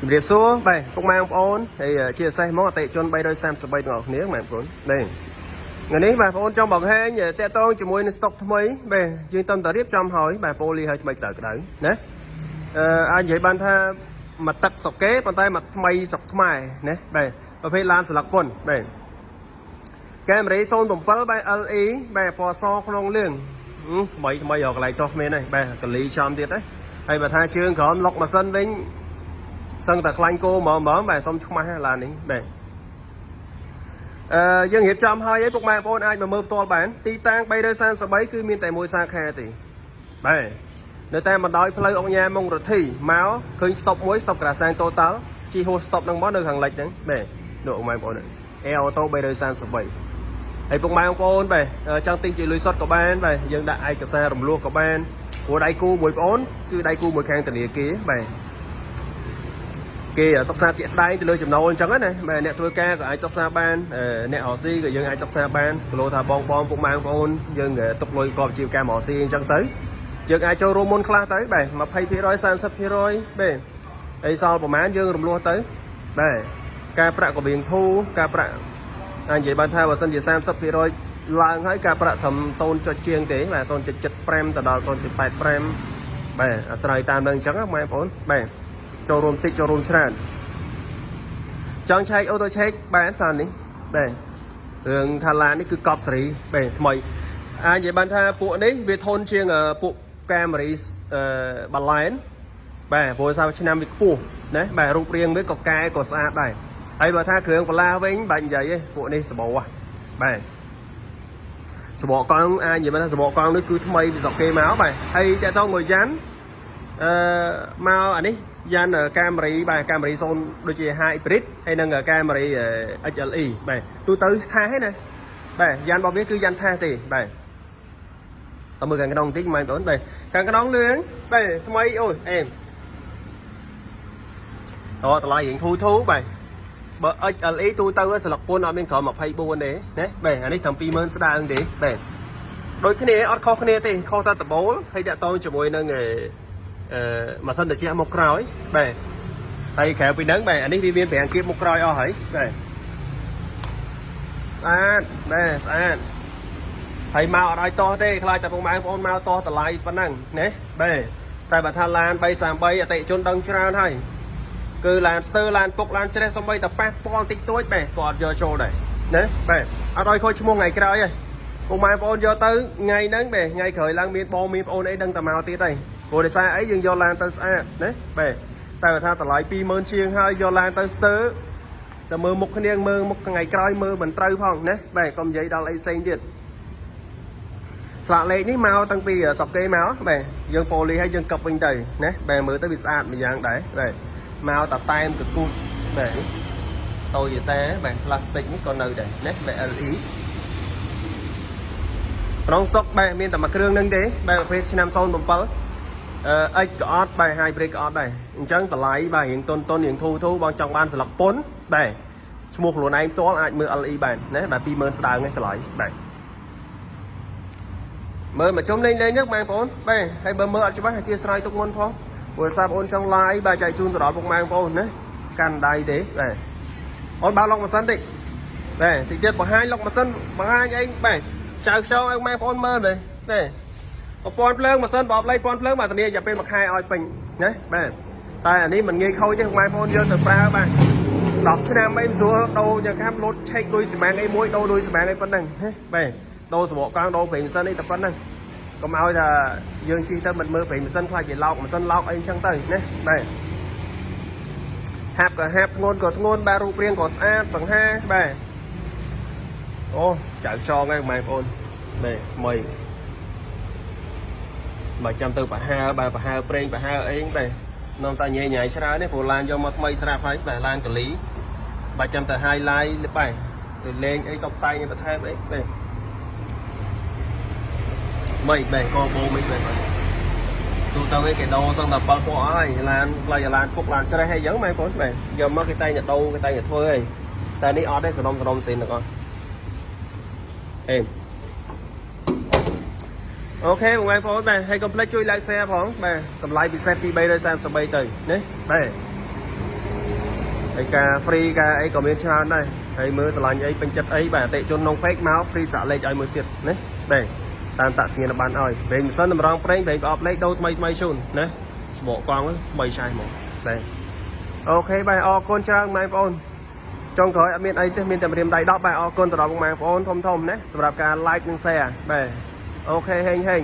ជំរាបសួរបាទពុកម៉ែបងប្អូនហើយជាពិសេសមកអតិជន333ទាំងអស់គ្នាបងប្អូននេះថ្ងៃនេះបាទបងប្អូនចង់បង្ហាញតាក់ទងជាមួយនឹងស្តុកថ្មីបាទយើងតំតែរៀបចំហើយបាទប៉ូលីហើយថ្មីក្តៅណាអាចនិយាយបានថាមកទឹកស្រុកគេប៉ុន្តែមកថ្មីស្រុកខ្មែរណាបាទប្រភេទឡានស្លឹកពុនបាទកាមេរ៉ា07បាទ LE បាទពណ៌សក្នុងលឿងថ្មីរកកន្លែងតោះគ្មានទេបាទកលីចំទៀតណាហើយបើថាជើងក្រោមលុកម៉ាស៊ីនវិញសឹងតែខ្លាញ់គោហ្មងបាទសុំឆ្មាស់ឡាននេះបាទយើងរៀបចំហើយឯងពុកម៉ែបងប្អូនអាចមកមើលផ្ទាល់បានទីតាំង333គឺមានតែមួយសាខាទេបាទនៅតែបណ្ដោយផ្លូវអង្គញាមុងរទ្ធីមកឃើញស្តុបមួយស្តុបក្រាសាងតូតាល់ជីហូស្តុបហ្នឹងមកនៅខាងលិចហ្នឹងបាទលោកពុកម៉ែបងប្អូនអេអូតូ333ហើយពុកម៉ែបងប្អូនបាទចង់ទិញជាលុយសុទ្ធក៏បានបាទយើងដាក់ឯកសាររំលោះក៏បានព្រោះដៃគូមួយបងប្អូនគឺដៃគូមួយខាងធនាគារបាទគេសិក្សាជាក់ស្ដែងទៅលើចំណូលអញ្ចឹងណាបាទអ្នកធ្វើការក៏អាចសិក្សាបានអ្នករកស៊ីក៏យើងអាចសិក្សាបានគីឡូថាបងពុកម៉ែបងប្អូនយើងទុកលុយកប់ជីវកម្មរកស៊ីអញ្ចឹងទៅយើងអាចចូលរួមមុនខ្លះទៅបាទ 20% 30% បាទហើយសល់ប្រហែលយើងរំលោះទៅបាទការប្រាក់ក៏វៀងធូរការប្រាក់អាចនិយាយបានថាបើសិនជា 30% ឡើងហើយការប្រាក់ត្រឹម0.ជាងទេបាទ 0.75 ទៅដល់ 0.85 បាទអាស្រ័យតាមនឹងអញ្ចឹងម៉ែបងប្អូនបាទចូលរួមតិចចូលរួមច្រើនចង់ឆែកអូតូឆែកបានសាននេះបាទរឿងថាឡាននេះគឺកប់សេរីបាទថ្មីអាចនិយាយបានថាពួកនេះវាធន់ជាងពួកកាមេរ៉ាបាឡែនបាទព្រោះថាឆ្នាំវាខ្ពស់ណាបាទរូបរាងវាក៏កែក៏ស្អាតដែរហើយបើថាគ្រឿងបន្លាវិញបាច់និយាយទេពួកនេះសបោបាទសបកកង់អាចនិយាយបានថាសបកកង់នេះគឺថ្មីពីស្រុកគេមកបាទហើយតើតមួយយ៉ាន់មកអានេះយ៉ានកាមេរ៉ាបាទកាមេរ៉ា0ដូចជា hybrid ហើយនឹងកាមេរ៉ា XLE បាទទូទៅថាហ្នឹងណាបាទយ៉ានរបស់វាគឺយ៉ានថាទេបាទតើមើលខាងក្នុងបន្តិចម៉ែបងប្អូនបាទខាងក្នុងលឿងបាទថ្មីអូយអេមតម្លៃរៀងធូរបាទបើ XLE ទូទៅស្លឹកពុនអត់មានក្រោម24ទេណាបាទអានេះត្រឹម 20000 ស្ដើងទេបាទដូចគ្នាអត់ខុសគ្នាទេខុសតែដបូលហើយតាក់ទងជាមួយនឹងម៉ាស៊ីនត្រជាក់មុខក្រោយបាទហើយក្រៅពីហ្នឹងបាទអានេះវាមានប្រាំងគៀបមុខក្រោយអស់ហើយបាទស្អាតបាទស្អាតហើយមកអត់ឲ្យតោះទេខ្លាចតែពុកម៉ែបងប្អូនមកតោះតម្លៃប៉ុណ្ណឹងណាបាទតែបើថាឡាន333អតិជនដឹងច្រើនហើយគឺឡានស្ទើឡានពុកឡានច្រេះសំបីតែប៉ះស្ពាល់តិចតួចបាទក៏អត់យកចូលដែរណាបាទអត់ឲ្យខូចឈ្មោះថ្ងៃក្រោយទេពុកម៉ែបងប្អូនយកទៅថ្ងៃហ្នឹងបាទថ្ងៃក្រោយឡើងមានបងមានប្អូនអីដឹងតែមកទៀតហើយព្រោះដោយសារអីយើងយកឡានទៅស្អាតណាបាទតែបើថាតម្លៃ 20000 ជាងហើយយកឡានទៅស្ទើតែមើលមុខគ្នាមើលមុខថ្ងៃក្រោយមើលមិនត្រូវផងណាបាទកុំនិយាយដល់អីផ្សេងទៀតស្លាកលេខនេះមកតាំងពីស្រុកគេមកបាទយើងប៉ូលីឲ្យយើងកឹបវិញទៅណាបាទមើលទៅវាស្អាតម្យ៉ាងដែរបាទមកតាតែមកគូតបាទតូយតាបាទផ្លាស្ទិកនេះក៏នៅដែរណាបាទ LE ក្នុងស្តុកបាទមានតែមួយគ្រឿងហ្នឹងទេបាទប្រភេទឆ្នាំ07អិចក៏អត់បាទ hybrid ក៏អត់ដែរអញ្ចឹងតម្លៃបាទរៀងតុនរៀងធូរបងចង់បានស្លឹកពុនបាទឈ្មោះខ្លួនឯងផ្ទាល់អាចមើល LE បានណាបាទ 20000 ស្ដើងហ្នឹងតម្លៃបាទមើលមកជុំលេងហ្នឹងបងប្អូនបាទហើយបើមើលអត់ច្បាស់អធិស្ឋានទុកមុនផងព្រោះសារបងប្អូនចង់ live បាទចែកជូនទៅដល់ពុកម៉ែបងប្អូនណាកាន់ដៃទេបាទអូនបើកលុកម៉ាស៊ីនតិចបាទតិចទៀតបង្ហាញលុកម៉ាស៊ីនបង្ហាញអីបាទចៅខ្យងឲ្យបងប្អូនមើលទេបាទប្រព័ន្ធភ្លើងម៉ាស៊ីនបបលៃប្រព័ន្ធភ្លើងបាទធានារយៈពេល1ខែឲ្យពេញណាបាទតែអានេះមិនងាយខូចទេបងប្អូនយកទៅប្រើបាទ10ឆ្នាំអីមិនស្រួលដូរយ៉ាងខាប់លោតឆែកលុយសម្បាំងអីមួយដូរលុយសម្បាំងអីប៉ុណ្ណឹងណាបាទដូរសបកកង់ដូរប្រេងម៉ាស៊ីនអីតែប៉ុណ្ណឹងកុំឲ្យថាយើងជិះទៅមិនមើលប្រេងម៉ាស៊ីនខ្លាចជាឡោកម៉ាស៊ីនឡោកអីអញ្ចឹងទៅណាបាទហាប់ក៏ហាប់ធ្ងន់ក៏ធ្ងន់បាទរូបរាងក៏ស្អាតសង្ហាបាទអូចៅខ្យងហ្នឹងបងប្អូនបាទថ្មីបើចាំទៅប្រហើបាទប្រហើប្រេងប្រហើអីបាទនាំតែញ៉ៃច្រើនទេព្រោះឡានយកមកថ្មីស្រាប់ហើយបាទឡានកលីបើចាំទៅ highlight បាទទៅលេងអីតុបតែងបន្ថែមអីបាទមិនបាទកបោមិនបាទទូទៅគេដោសឹងតែ7ពណ៌ហើយឡានផ្លៃឡានពុកឡានច្រេះអីចឹងបងប្អូនបាទយកមកគេតែងតែដោគេតែងតែធ្វើអីតែនេះអត់ទេសនំស៊ីនទាំងអស់អេអូខេបងប្អូនបាទហើយកុំភ្លេចជួយ like share ផងបាទតម្លៃពិសេសពី333ទៅណាបាទ ហើយការ free ការអីក៏មានច្រើនដែរហើយមើលស្រឡាញ់អីពេញចិត្តអីបាទអតិជនក្នុង page មក free សាក់លេខឲ្យមួយទៀតណាបាទតាមតាក់ស្ងៀនបានឲ្យវិញមិនសិនតម្រង់ប្រេងវិញប្រអប់លេខដូរថ្មីជូនណាស្បកកង់ថ្មីឆៃហ្មងបាទអូខេបាទអរគុណច្រើនបងប្អូនចុងក្រោយអត់មានអីទេមានតែម្រាមដៃ10បាទអរគុណទៅដល់បងប្អូនធំណាសម្រាប់ការ like និង share បាទអូខេហេង